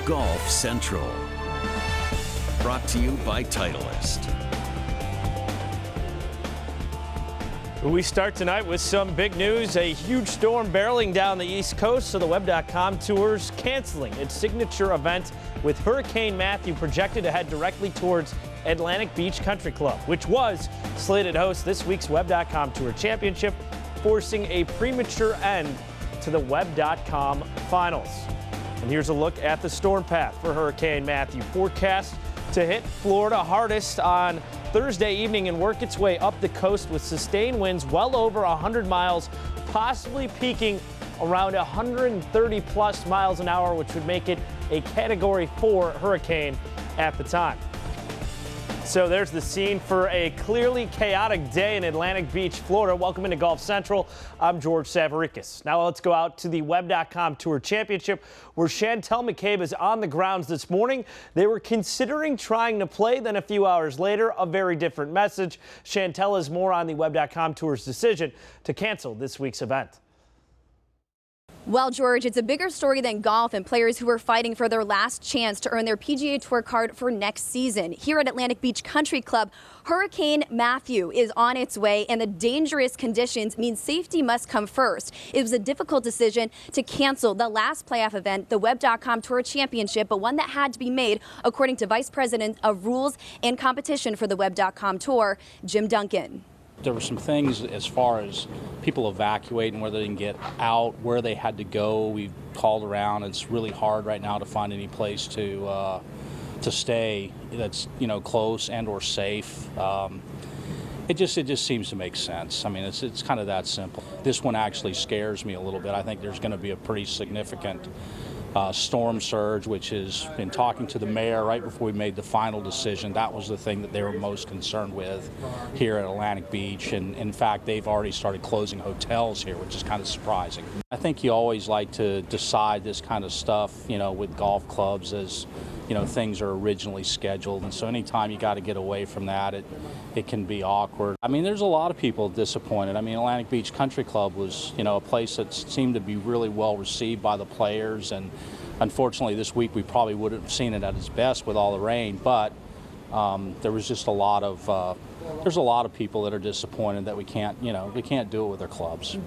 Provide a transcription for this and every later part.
Golf Central. Brought to you by Titleist. We start tonight with some big news. A huge storm barreling down the East Coast, so the Web.com Tour's canceling its signature event with Hurricane Matthew projected to head directly towards Atlantic Beach Country Club, which was slated to host this week's Web.com Tour Championship, forcing a premature end to the Web.com Finals. And here's a look at the storm path for Hurricane Matthew. Forecast to hit Florida hardest on Thursday evening and work its way up the coast with sustained winds well over 100 miles, possibly peaking around 130 plus miles an hour, which would make it a Category 4 hurricane at the time. So there's the scene for a clearly chaotic day in Atlantic Beach, Florida. Welcome into Golf Central. I'm George Savarickas. Now let's go out to the Web.com Tour Championship, where Chantel McCabe is on the grounds this morning. They were considering trying to play, then a few hours later, a very different message. Chantel has more on the Web.com Tour's decision to cancel this week's event. Well, George, it's a bigger story than golf and players who are fighting for their last chance to earn their PGA Tour card for next season. Here at Atlantic Beach Country Club, Hurricane Matthew is on its way, and the dangerous conditions mean safety must come first. It was a difficult decision to cancel the last playoff event, the Web.com Tour Championship, but one that had to be made, according to Vice President of Rules and Competition for the Web.com Tour, Jim Duncan. There were some things as far as people evacuating, whether they can get out, where they had to go. We've called around. It's really hard right now to find any place to stay that's close and or safe. It just seems to make sense. I mean, it's kind of that simple. This one actually scares me a little bit. I think there's going to be a pretty significant storm surge, which is, in talking to the mayor right before we made the final decision, that was the thing that they were most concerned with here at Atlantic Beach. And in fact, they've already started closing hotels here, which is kind of surprising. I think you always like to decide this kind of stuff, with golf clubs as, things are originally scheduled. And so anytime you got to get away from that, it can be awkward. I mean, there's a lot of people disappointed. I mean, Atlantic Beach Country Club was, a place that seemed to be really well received by the players. And unfortunately, this week we probably would have seen it at its best with all the rain. But there was just a lot of there's a lot of people that are disappointed that we can't do it with their clubs.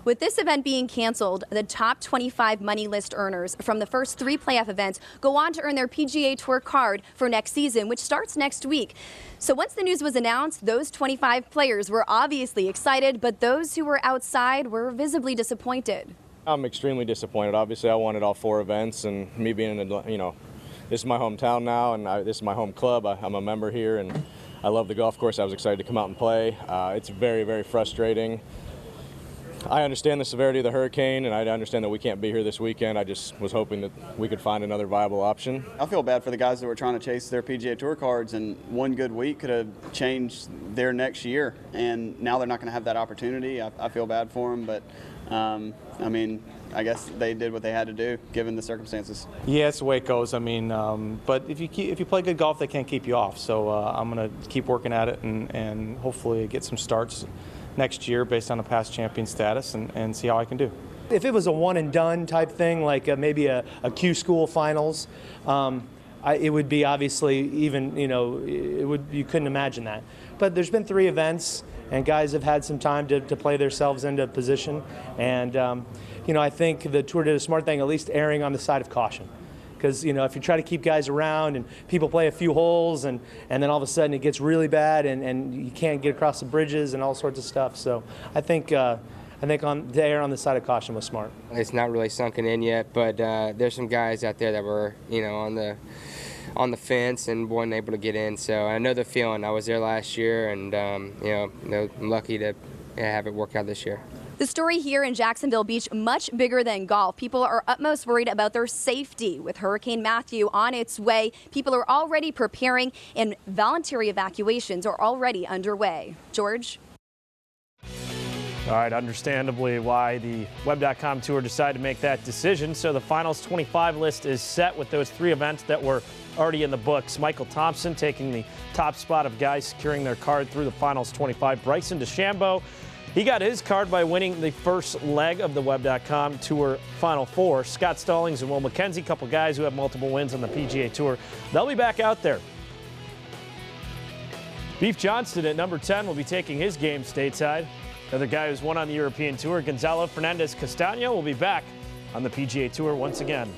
With this event being canceled, the top 25 money list earners from the first 3 playoff events go on to earn their PGA Tour card for next season, which starts next week. So once the news was announced, those 25 players were obviously excited, but those who were outside were visibly disappointed. I'm extremely disappointed. Obviously, I wanted all 4 events, and me being this is my hometown now, and this is my home club. I'm a member here, and I love the golf course. I was excited to come out and play. It's very, very frustrating. I understand the severity of the hurricane, and I understand that we can't be here this weekend. I just was hoping that we could find another viable option. I feel bad for the guys that were trying to chase their PGA Tour cards, and one good week could have changed their next year, and now they're not going to have that opportunity. I feel bad for them, but I mean, I guess they did what they had to do given the circumstances. Yeah, it's the way it goes. I mean, but if you play good golf, they can't keep you off. So I'm going to keep working at it and hopefully get some starts next year based on the past champion status and see how I can do. If it was a one and done type thing, like maybe a Q school finals, it would be obviously even, you couldn't imagine that. But there's been 3 events, and guys have had some time to play themselves into position. And, I think the tour did a smart thing, at least erring on the side of caution. Because, if you try to keep guys around and people play a few holes and then all of a sudden it gets really bad and you can't get across the bridges and all sorts of stuff. So I think to err on the side of caution was smart. It's not really sunken in yet, but there's some guys out there that were, on the fence and weren't able to get in. So I know the feeling. I was there last year, and I'm lucky to have it work out this year. The story here in Jacksonville Beach, much bigger than golf. People are utmost worried about their safety. With Hurricane Matthew on its way, people are already preparing, and voluntary evacuations are already underway. George? All right, understandably why the Web.com Tour decided to make that decision. So the finals 25 list is set with those 3 events that were already in the books. Michael Thompson taking the top spot of guys securing their card through the finals 25. Bryson DeChambeau He got his card by winning the first leg of the Web.com Tour Final Four. Scott Stallings and Will Mackenzie, a couple guys who have multiple wins on the PGA Tour. They'll be back out there. Beef Johnston at number 10 will be taking his game stateside. Another guy who's won on the European Tour, Gonzalo Fernandez Castaño, will be back on the PGA Tour once again.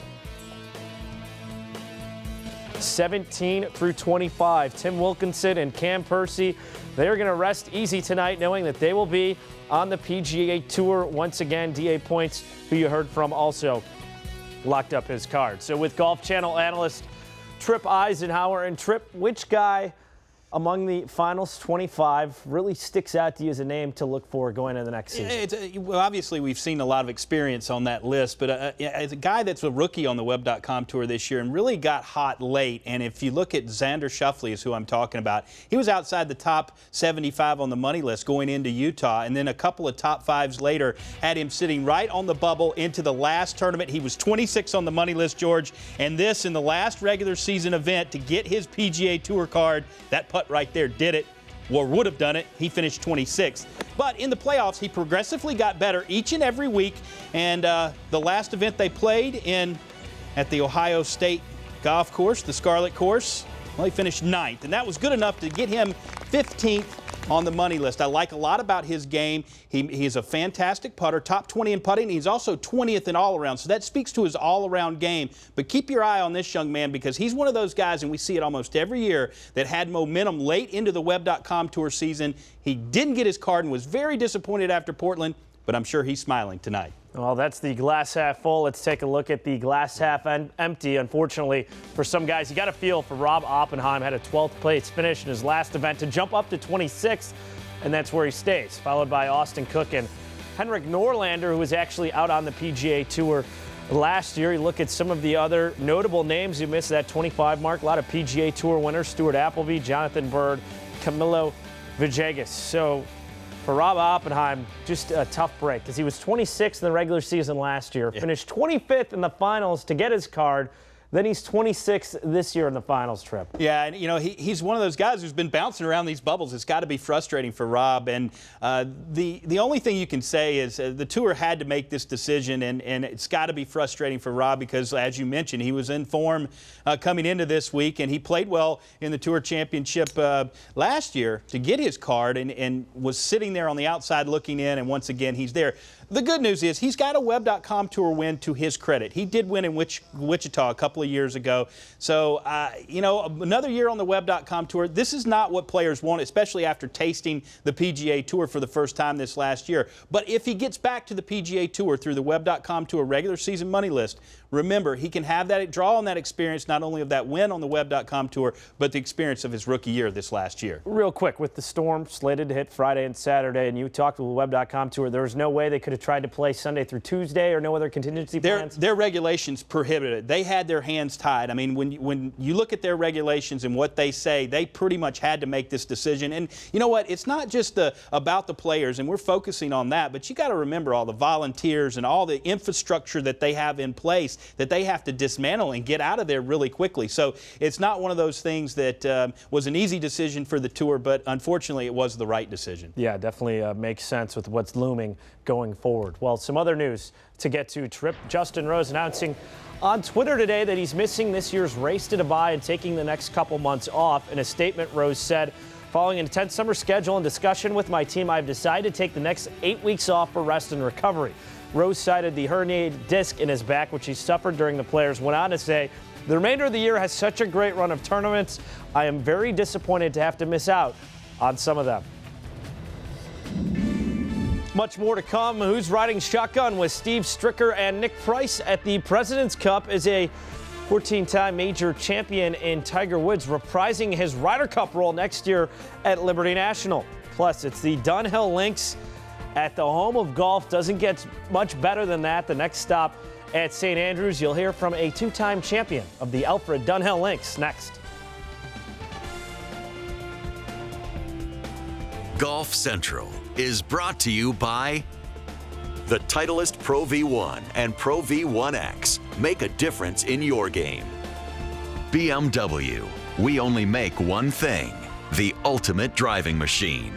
17 through 25. Tim Wilkinson and Cam Percy, they're going to rest easy tonight knowing that they will be on the PGA Tour once again. D.A. Points, who you heard from, also locked up his card. So with Golf Channel analyst Tripp Eisenhower, and Tripp, which guy among the finals 25 really sticks out to you as a name to look for going into the next season? Well, obviously, we've seen a lot of experience on that list, but as a guy that's a rookie on the Web.com Tour this year and really got hot late, and if you look at Xander Schauffele is who I'm talking about, he was outside the top 75 on the money list going into Utah, and then a couple of top fives later had him sitting right on the bubble into the last tournament. He was 26 on the money list, George, and this in the last regular season event to get his PGA Tour card, that putt right there did it, or would have done it. He finished 26th. But in the playoffs, he progressively got better each and every week. And the last event they played at the Ohio State golf course, the Scarlet Course, well, he finished 9th. And that was good enough to get him 15th on the money list. I like a lot about his game. He's a fantastic putter, top 20 in putting. He's also 20th in all-around, so that speaks to his all-around game. But keep your eye on this young man because he's one of those guys, and we see it almost every year, that had momentum late into the Web.com Tour season. He didn't get his card and was very disappointed after Portland, but I'm sure he's smiling tonight. Well, that's the glass half full. Let's take a look at the glass half empty. Unfortunately, for some guys, you got to feel for Rob Oppenheim. Had a 12th place finish in his last event to jump up to 26th, and that's where he stays, followed by Austin Cook and Henrik Norlander, who was actually out on the PGA Tour last year. You look at some of the other notable names who missed that 25 mark. A lot of PGA Tour winners: Stuart Appleby, Jonathan Bird, Camilo Villegas. So for Rob Oppenheim, just a tough break because he was 26th in the regular season last year, finished 25th in the finals to get his card. Then he's 26th this year in the finals, Trip. Yeah, and you know, he's one of those guys who's been bouncing around these bubbles. It's got to be frustrating for Rob. And the only thing you can say is the tour had to make this decision, and it's got to be frustrating for Rob because, as you mentioned, he was in form coming into this week, and he played well in the Tour Championship last year to get his card and was sitting there on the outside looking in, and once again, he's there. The good news is he's got a Web.com Tour win to his credit. He did win in Wichita a couple of years ago. So, you know, another year on the Web.com Tour. This is not what players want, especially after tasting the PGA Tour for the first time this last year. But if he gets back to the PGA Tour through the Web.com Tour regular season money list, remember, he can have that, draw on that experience, not only of that win on the Web.com Tour, but the experience of his rookie year this last year. Real quick, with the storm slated to hit Friday and Saturday, and you talked with the Web.com Tour, there was no way they could have tried to play Sunday through Tuesday or no other contingency plans? Their regulations prohibited it. They had their hands tied. I mean, when you look at their regulations and what they say, they pretty much had to make this decision. And you know what? It's not just about the players, and we're focusing on that, but you got to remember all the volunteers and all the infrastructure that they have in place that they have to dismantle and get out of there really quickly. So it's not one of those things that was an easy decision for the tour, but unfortunately it was the right decision. Yeah, definitely makes sense with what's looming going forward. Well, some other news to get to. Trip, Justin Rose announcing on Twitter today that he's missing this year's race to Dubai and taking the next couple months off. In a statement, Rose said, "Following an intense summer schedule and discussion with my team, I've decided to take the next 8 weeks off for rest and recovery." Rose cited the herniated disc in his back, which he suffered during the Players. Went on to say, "The remainder of the year has such a great run of tournaments. I am very disappointed to have to miss out on some of them." Much more to come. Who's riding shotgun with Steve Stricker and Nick Price at the President's Cup is a 14-time major champion in Tiger Woods, reprising his Ryder Cup role next year at Liberty National. Plus, it's the Dunhill Links at the home of golf. Doesn't get much better than that. The next stop at St. Andrews. You'll hear from a two-time champion of the Alfred Dunhill Links next. Golf Central is brought to you by the Titleist Pro V1 and Pro V1X. Make a difference in your game. BMW, we only make one thing, the ultimate driving machine.